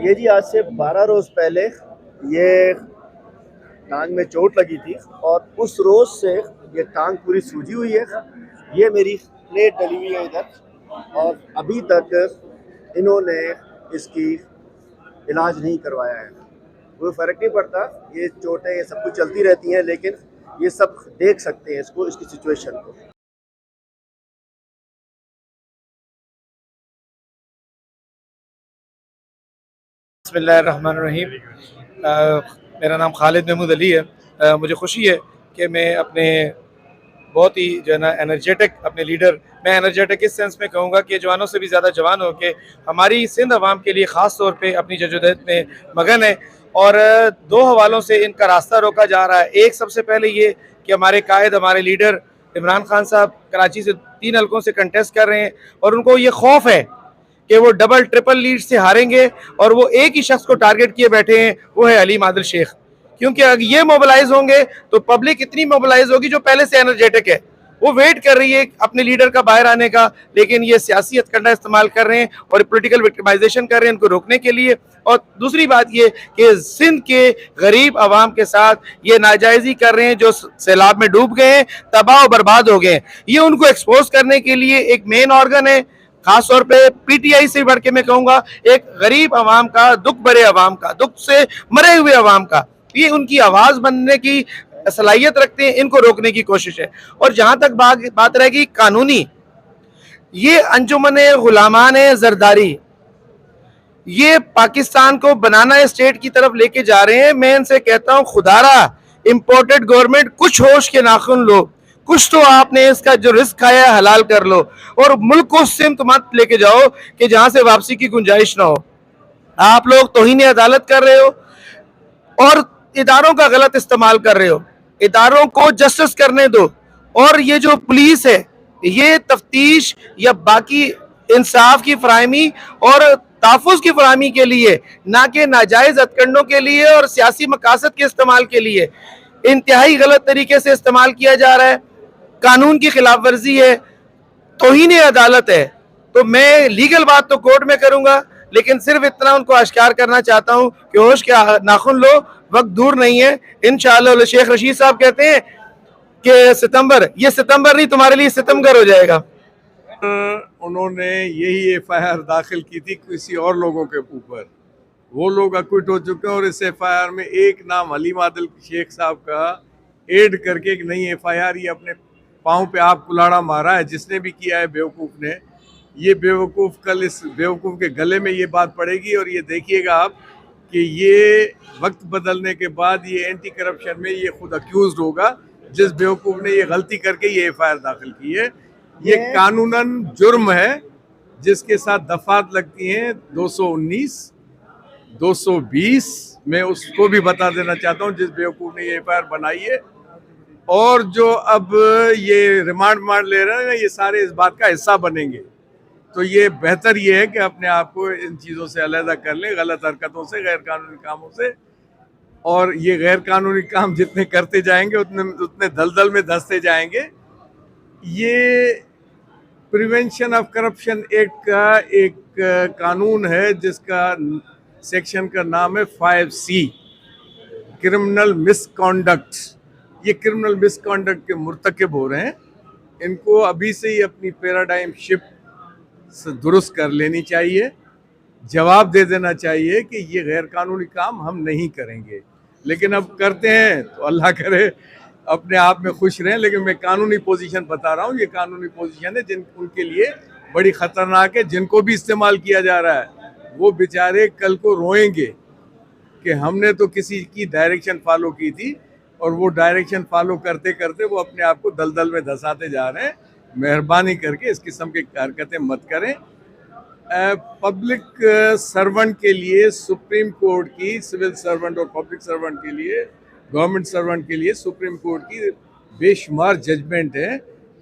ये जी आज से 12 रोज़ पहले ये टांग में चोट लगी थी और उस रोज़ से ये टांग पूरी सूजी हुई है। ये मेरी प्लेट डली हुई है इधर और अभी तक इन्होंने इसकी इलाज नहीं करवाया है। कोई फ़र्क नहीं पड़ता, ये चोटें ये सब कुछ चलती रहती हैं, लेकिन ये सब देख सकते हैं इसको, इसकी सिचुएशन को। बिस्मिल्लाहिर्रहमानिर्रहीम। मेरा नाम खालिद महमूद अली है। मुझे खुशी है कि मैं अपने बहुत ही जो है ना एनर्जेटिक अपने लीडर, मैं एनर्जेटिक इस सेंस में कहूँगा कि जवानों से भी ज़्यादा जवान हो के हमारी सिंध अवाम के लिए ख़ास तौर पे अपनी जद्दोजहद में मगन है। और दो हवालों से इनका रास्ता रोका जा रहा है। एक, सबसे पहले ये कि हमारे कायद, हमारे लीडर इमरान खान साहब कराची से 3 हल्कों से कंटेस्ट कर रहे हैं और उनको ये खौफ है कि वो डबल ट्रिपल लीड से हारेंगे और वो एक ही शख्स को टारगेट किए बैठे हैं, वो है अली मादिल शेख। क्योंकि अगर ये मोबिलाइज होंगे तो पब्लिक इतनी मोबिलाइज होगी जो पहले से एनर्जेटिक है, वो वेट कर रही है अपने लीडर का बाहर आने का, लेकिन ये सियासी हथकंडा इस्तेमाल कर रहे हैं और पॉलिटिकल विक्टिमाइजेशन कर रहे हैं इनको रोकने के लिए। और दूसरी बात ये कि सिंध के गरीब आवाम के साथ ये नाजायजी कर रहे हैं, जो सैलाब में डूब गए हैं, तबाह और बर्बाद हो गए हैं। ये उनको एक्सपोज करने के लिए एक मेन ऑर्गन है, खासतौर पे पीटीआई से बढ़ के मैं कहूंगा एक गरीब आवाम का, दुख भरे आवाम का, दुख से मरे हुए आवाम का, ये उनकी आवाज बनने की सलाहियत रखते हैं। इनको रोकने की कोशिश है। और जहां तक बात रहेगी कानूनी, ये अंजुमन गुलामान जरदारी ये पाकिस्तान को बनाना स्टेट की तरफ लेके जा रहे हैं। मैं इनसे कहता हूं, खुदारा इंपोर्टेड गवर्नमेंट, कुछ होश के नाखून लो, कुछ तो आपने इसका जो रिस्क खाया है हलाल कर लो और मुल्क को सिमत मत लेके जाओ कि जहां से वापसी की गुंजाइश ना हो। आप लोग तौहीन अदालत कर रहे हो और इदारों का गलत इस्तेमाल कर रहे हो। इदारों को जस्टिस करने दो। और ये जो पुलिस है, ये तफ्तीश या बाकी इंसाफ की फराहमी और तहफ़्फ़ुज़ की फराहमी के लिए, ना कि नाजायज़ हथकंडों के लिए और सियासी मकासद के इस्तेमाल के लिए इंतहाई गलत तरीके से इस्तेमाल किया जा रहा है। कानून की खिलाफ वर्जी है, तौहीन अदालत है। तो मैं लीगल बात तो कोर्ट में करूंगा, लेकिन सिर्फ इतना उनको आश्कार करना चाहता हूं कि होश के नाखून लो, वक्त दूर नहीं है। इंशाअल्लाह शेख रशीद साहब कहते हैं कि सितंबर, ये सितंबर नहीं, तुम्हारे लिए सितमगर हो जाएगा। उन्होंने यही एफआईआर दाखिल की थी किसी और लोगों के ऊपर, वो लोग अक्विट हो चुके हैं और इस एफआईआर में एक नाम अली मादिल शेख साहब का ऐड करके एक नई एफआईआर, ये अपने पाँव पे आप कुल्हाड़ा मारा है जिसने भी किया है बेवकूफ़ ने। ये बेवकूफ़ कल इस बेवकूफ़ के गले में ये बात पड़ेगी और ये देखिएगा आप कि ये वक्त बदलने के बाद ये एंटी करप्शन में ये खुद अक्यूज़ होगा जिस बेवकूफ़ ने ये गलती करके ये एफआईआर दाखिल की है। ये कानूनन जुर्म है जिसके साथ दफात लगती हैं 219, 220। मैं उसको भी बता देना चाहता हूँ जिस बेवकूफ़ ने ये एफआईआर बनाई है। और जो अब ये रिमांड ले रहे हैं ना, ये सारे इस बात का हिस्सा बनेंगे। तो ये बेहतर ये है कि अपने आप को इन चीज़ों से अलहदा कर लें, गलत हरकतों से, गैर कानूनी कामों से। और ये गैर कानूनी काम जितने करते जाएंगे उतने दलदल में धंसते जाएंगे। ये प्रिवेंशन ऑफ करप्शन एक्ट का एक कानून है जिसका सेक्शन का नाम है 5C, क्रिमिनल मिसकॉन्डक्ट। ये क्रिमिनल मिसकॉन्डक्ट के मुर्तकिब हो रहे हैं। इनको अभी से ही अपनी पैराडाइम शिफ्ट दुरुस्त कर लेनी चाहिए, जवाब दे देना चाहिए कि ये गैर कानूनी काम हम नहीं करेंगे। लेकिन अब करते हैं तो अल्लाह करे अपने आप में खुश रहें। लेकिन मैं कानूनी पोजीशन बता रहा हूँ, ये कानूनी पोजीशन है जिन उनके लिए बड़ी ख़तरनाक है। जिनको भी इस्तेमाल किया जा रहा है वो बेचारे कल को रोएंगे कि हमने तो किसी की डायरेक्शन फॉलो की थी और वो डायरेक्शन फॉलो करते करते वो अपने आप को दलदल में धंसाते जा रहे हैं। मेहरबानी करके इस किस्म की हरकतें मत करें। पब्लिक सर्वेंट के लिए सुप्रीम कोर्ट की, सिविल सर्वेंट और पब्लिक सर्वेंट के लिए, गवर्नमेंट सर्वेंट के लिए सुप्रीम कोर्ट की बेशुमार जजमेंट है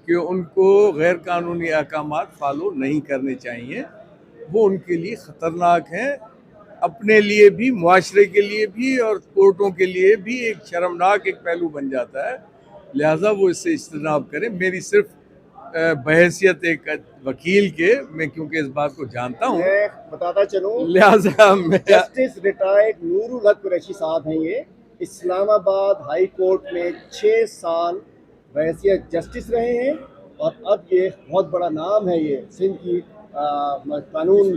कि उनको गैर कानूनी अहकामात फॉलो नहीं करने चाहिए। वो उनके लिए ख़तरनाक हैं, अपने लिए भी, मुआशरे के लिए भी और कोर्टों के लिए भी एक शर्मनाक एक पहलू बन जाता है। लिहाजा वो इससे इज्तनाब करें। मेरी सिर्फ बहैसियत एक वकील के, मैं क्योंकि इस बात को जानता हूँ, मैं बताता चलूँ, लिहाजा मैं जस्टिस रिटायर्ड नूरुल हक कुरैशी साहब हैं। ये इस्लामाबाद हाई कोर्ट में 6 साल बहैसियत जस्टिस रहे हैं और अब ये बहुत बड़ा नाम है, ये सिंध की कानून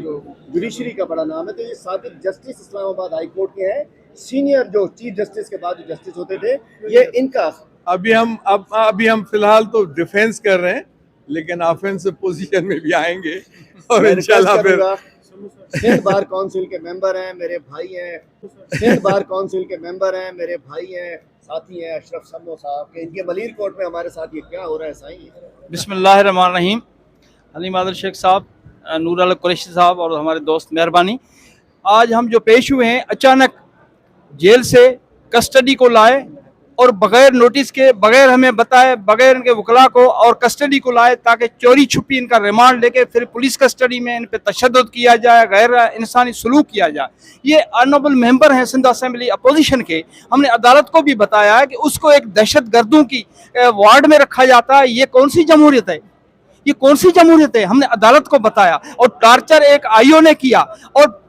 जुडिशरी का बड़ा नाम है। तो ये साबिक जस्टिस इस्लामाबाद हाई कोर्ट के हैं, सीनियर जो चीफ जस्टिस के बाद जो जस्टिस होते थे, ये इनका। अभी हम फिलहाल तो डिफेंस कर रहे हैं, लेकिन ऑफेंसिव पोजीशन में भी आएंगे और इंशाल्लाह फिर सिंध बार काउंसिल के मेंबर हैं, मेरे भाई हैं, सिंध बार काउंसिल के मेंबर हैं, मेरे भाई हैं, साथी हैं अशरफ सम्मो साहब के। इनके मलीर कोर्ट में हमारे साथ ये क्या हो रहा है साईं? बिस्मिल्लाहिर्रहमानिर्रहीम। हलीम आदिल शेख साहब, नूरुल हक कुरैशी साहब और हमारे दोस्त मेहरबानी, आज हम जो पेश हुए हैं, अचानक जेल से कस्टडी को लाए और बगैर नोटिस के, बगैर हमें बताए, बगैर इनके वकला को और कस्टडी को लाए ताकि चोरी छुपी इनका रिमांड लेके फिर पुलिस कस्टडी में इन पे तशद्दुद किया जाए, गैर इंसानी सलूक किया जाए। ये ऑनरेबल मेंबर हैं सिंध असेंबली अपोजिशन के। हमने अदालत को भी बताया है कि उसको एक दहशत गर्दों की वार्ड में रखा जाता है। ये कौन सी जमहूरियत है? ये कौन सी जमहूरियत है? हमने अदालत को बताया। और टार्चर एक आईओ ने किया और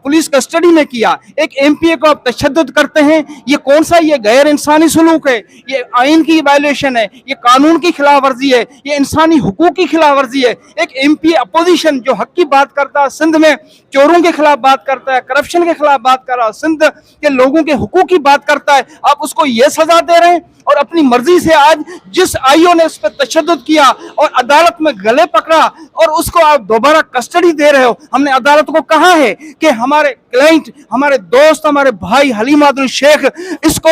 पुलिस कस्टडी में किया। एक एमपीए को आप तशद्दुद करते हैं, ये कौन सा, ये गैर इंसानी सलूक है, ये आइन की वायलेशन है, ये कानून की खिलाफ वर्जी है, ये इंसानी हुकूक की खिलाफ वर्जी है। एक एमपी अपोजिशन जो हक की बात करता है, सिंध में चोरों के खिलाफ बात करता है, करप्शन के खिलाफ बात कर रहा है, सिंध के लोगों के हुकूक की बात करता है, आप उसको ये सजा दे रहे हैं। और अपनी मर्जी से आज जिस आईओ ने उस पर तशद्दुद किया और अदालत में गले पकड़ा और उसको आप दोबारा कस्टडी दे रहे हो। हमने अदालत को कहा है कि हमारे क्लाइंट, हमारे दोस्त, हमारे भाई हलीम आदिल शेख, इसको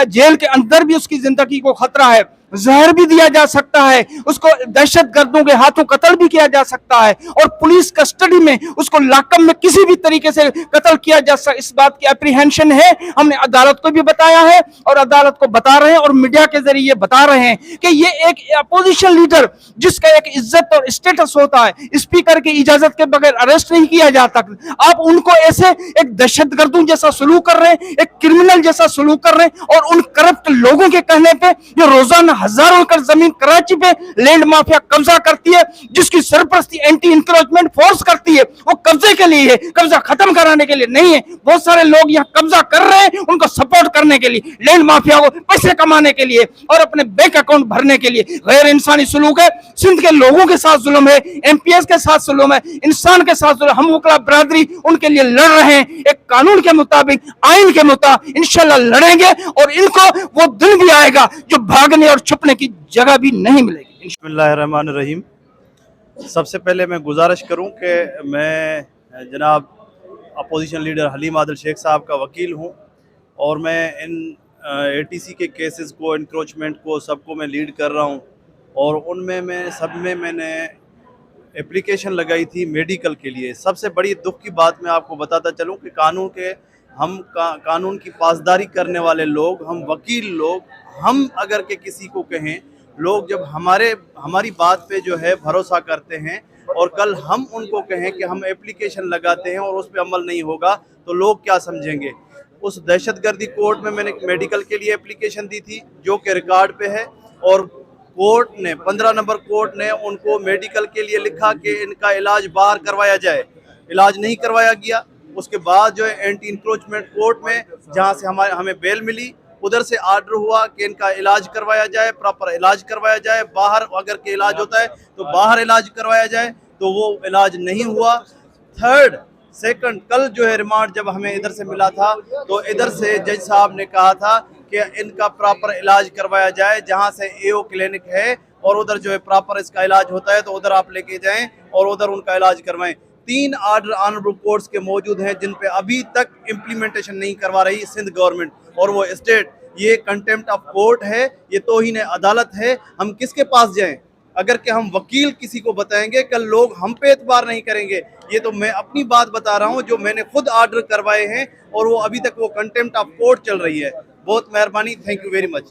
जेल के अंदर भी उसकी जिंदगी को खतरा है, जहर भी दिया जा सकता है, उसको दहशत गर्दों के हाथों कत्ल भी किया जा सकता है और पुलिस कस्टडी में उसको लाकअप में किसी भी तरीके से कत्ल किया जा सकता, इस बात की एप्रीहेंशन है। हमने अदालत को भी बताया है और अदालत को बता रहे हैं और मीडिया के जरिए ये बता रहे हैं कि ये एक अपोजिशन लीडर जिसका एक इज्जत और स्टेटस होता है, स्पीकर की इजाजत के बगैर अरेस्ट नहीं किया जाता। आप उनको ऐसे एक दहशत गर्दों जैसा सलूक कर रहे हैं, एक क्रिमिनल जैसा सलूक कर रहे हैं और उन करप्ट लोगों के कहने पे जो रोजाना हजारों एकड़ जमीन कराची पे लैंड माफिया कब्जा करती है, जिसकी सरपरस्ती एंटी इंक्रोचमेंट फोर्स करती है, वो कब्जे के लिए है, कब्जा खत्म कराने के लिए नहीं है। बहुत सारे लोग यहाँ कब्जा कर रहे हैं उनको सपोर्ट करने के लिए, लैंड माफिया को पैसे कमाने के लिए और अपने बैंक अकाउंट भरने के लिए। गैर इंसानी सलूक है, सिंध के लोगों के साथ जुल्म है, एमपीएस के साथ जुल्म है, इंसान के साथ जुल्म। हम वकला बरादरी उनके लिए लड़ रहे हैं, एक कानून के मुताबिक, आइन के मुताबिक इंशाल्लाह लड़ेंगे और इनको वो दिन भी आएगा जो भागने और छुपने की जगह भी नहीं मिलेगी। बिस्मिल्लाहिर्रहमानिर्रहीम। सबसे पहले मैं गुजारिश करूं कि मैं जनाब अपोजिशन लीडर हलीम आदिल शेख साहब का वकील हूं और मैं इन एटीसी के केसेस को, इंक्रोचमेंट को, सबको मैं लीड कर रहा हूं और उनमें मैंने एप्लीकेशन लगाई थी मेडिकल के लिए। सबसे बड़ी दुख की बात मैं आपको बताता चलूं कि कानून की पासदारी करने वाले लोग, हम वकील लोग, हम अगर के किसी को कहें, लोग जब हमारी बात पे जो है भरोसा करते हैं और कल हम उनको कहें कि हम एप्लीकेशन लगाते हैं और उस पर अमल नहीं होगा तो लोग क्या समझेंगे। उस दहशतगर्दी कोर्ट में मैंने मेडिकल के लिए एप्लीकेशन दी थी जो कि रिकॉर्ड पे है और कोर्ट ने 15 नंबर कोर्ट ने उनको मेडिकल के लिए लिखा कि इनका इलाज बाहर करवाया जाए, इलाज नहीं करवाया गया। उसके बाद जो है एंटी इंक्रोचमेंट कोर्ट में जहाँ से हमें बेल मिली, उधर से आर्डर हुआ कि इनका इलाज करवाया जाए, प्रॉपर इलाज करवाया जाए, बाहर अगर के इलाज होता है तो बाहर इलाज करवाया जाए, तो वो इलाज नहीं हुआ। सेकंड कल जो है रिमांड जब हमें इधर से मिला था तो इधर से जज साहब ने कहा था कि इनका प्रॉपर इलाज करवाया जाए, जहाँ से एओ क्लिनिक है और उधर जो है प्रॉपर इसका इलाज होता है तो उधर आप लेके जाएं और उधर उनका इलाज करवाएं। 3 आर्डर ऑनरेबल कोर्ट्स के मौजूद हैं जिन पे अभी तक इम्प्लीमेंटेशन नहीं करवा रही सिंध गवर्नमेंट और वो स्टेट। ये कंटेम्प्ट ऑफ कोर्ट है, ये तौहीन अदालत है। हम किसके पास जाएं? अगर कि हम वकील किसी को बताएंगे कल लोग हम पे एतबार नहीं करेंगे। ये तो मैं अपनी बात बता रहा हूँ जो मैंने खुद आर्डर करवाए हैं और वो अभी तक वो कंटेम्प्ट ऑफ कोर्ट चल रही है। बहुत मेहरबानी, थैंक यू वेरी मच।